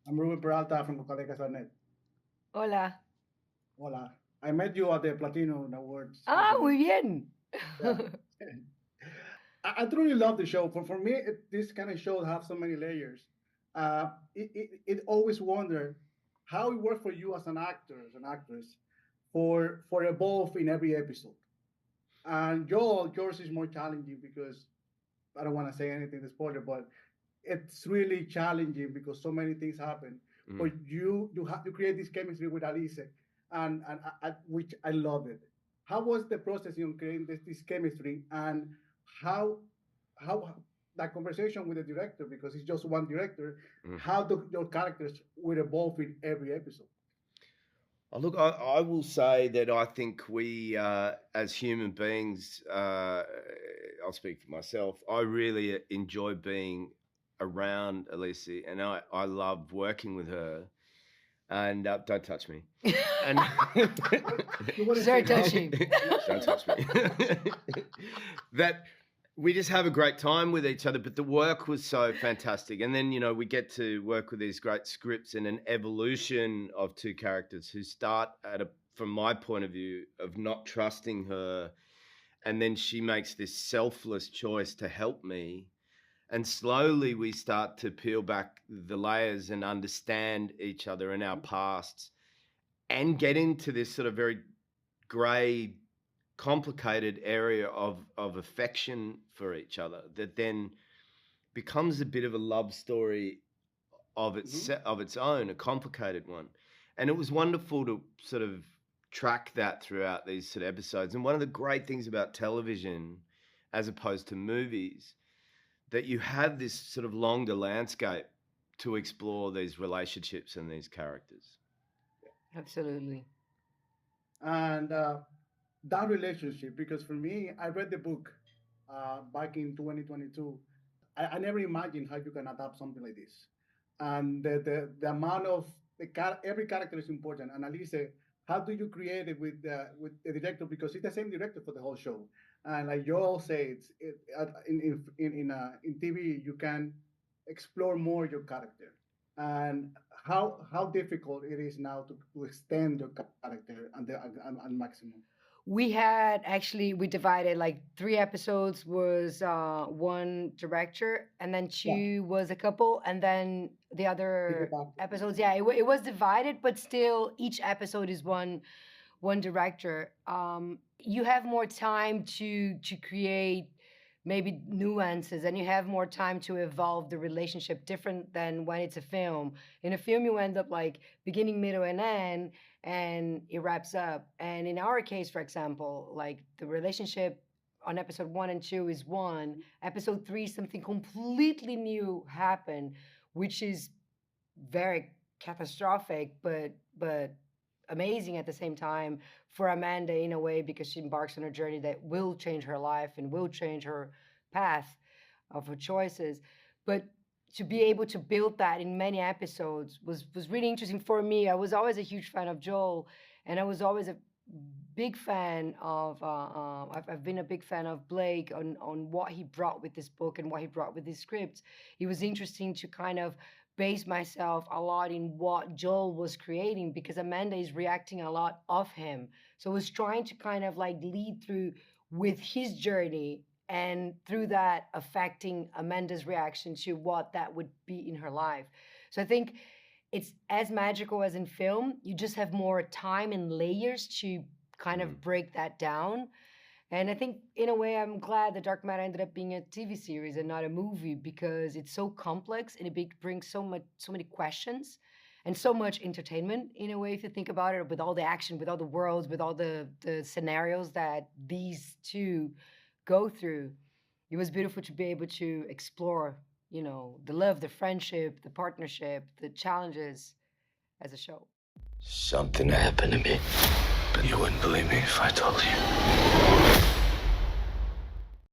I'm Ruben Peralta from Cocadeca.net. Hola. Hola. I met you at the Platinum Awards. Ah, muy bien. Yeah. I truly love the show. For me, this kind of shows have so many layers. It always wonder how it worked for you as an actor, as an actress, for evolve in every episode. And yours is more challenging because I don't want to say anything to spoiler, but it's really challenging because so many things happen. But you have to create this chemistry with Alice, and which I love it. How was the process in creating this chemistry, and how how that conversation with the director, because it's just one director, how your characters will evolve in every episode? Oh, look, I will say that I think we, as human beings, I'll speak for myself, I really enjoy being around Alicia, and I love working with her. And don't touch me. And Sorry, touching. Don't touch me. That we just have a great time with each other, but the work was so fantastic. And then, we get to work with these great scripts and an evolution of two characters who start from my point of view, of not trusting her. And then she makes this selfless choice to help me. And slowly we start to peel back the layers and understand each other and our pasts and get into this sort of very grey, complicated area of affection for each other that then becomes a bit of a love story of its own, a complicated one. And it was wonderful to sort of track that throughout these sort of episodes. And one of the great things about television, as opposed to movies, that you have this sort of longer landscape to explore these relationships and these characters. Absolutely. And that relationship, because for me, I read the book back in 2022. I never imagined how you can adapt something like this. And the amount of every character is important. And Alice, how do you create it with the director? Because it's the same director for the whole show. And like you all say, in TV you can explore more your character, and how difficult it is now to extend your character and maximum. We divided like 3 episodes was one director, and then 2 was a couple, and then the other episodes, it was divided, but still each episode is one director. You have more time to create maybe nuances, and you have more time to evolve the relationship, different than when it's a film. In a film, you end up like beginning, middle, and end, and it wraps up. And in our case, for example, like the relationship on episode 1 and 2 is one. Episode 3, something completely new happened, which is very catastrophic, but amazing at the same time for Amanda in a way, because she embarks on a journey that will change her life and will change her path of her choices. But to be able to build that in many episodes was really interesting for me. I was always a huge fan of Joel, and I was always a big fan of I've been a big fan of Blake on what he brought with this book and what he brought with this script. It was interesting to kind of base myself a lot in what Joel was creating, because Amanda is reacting a lot of him. So I was trying to kind of like lead through with his journey, and through that affecting Amanda's reaction to what that would be in her life. So I think it's as magical as in film. You just have more time and layers to kind of break that down. And I think in a way, I'm glad that Dark Matter ended up being a TV series and not a movie, because it's so complex and it brings so many questions and so much entertainment in a way, if you think about it, with all the action, with all the worlds, with all the scenarios that these two go through. It was beautiful to be able to explore, the love, the friendship, the partnership, the challenges as a show. Something happened to me, but you wouldn't believe me if I told you.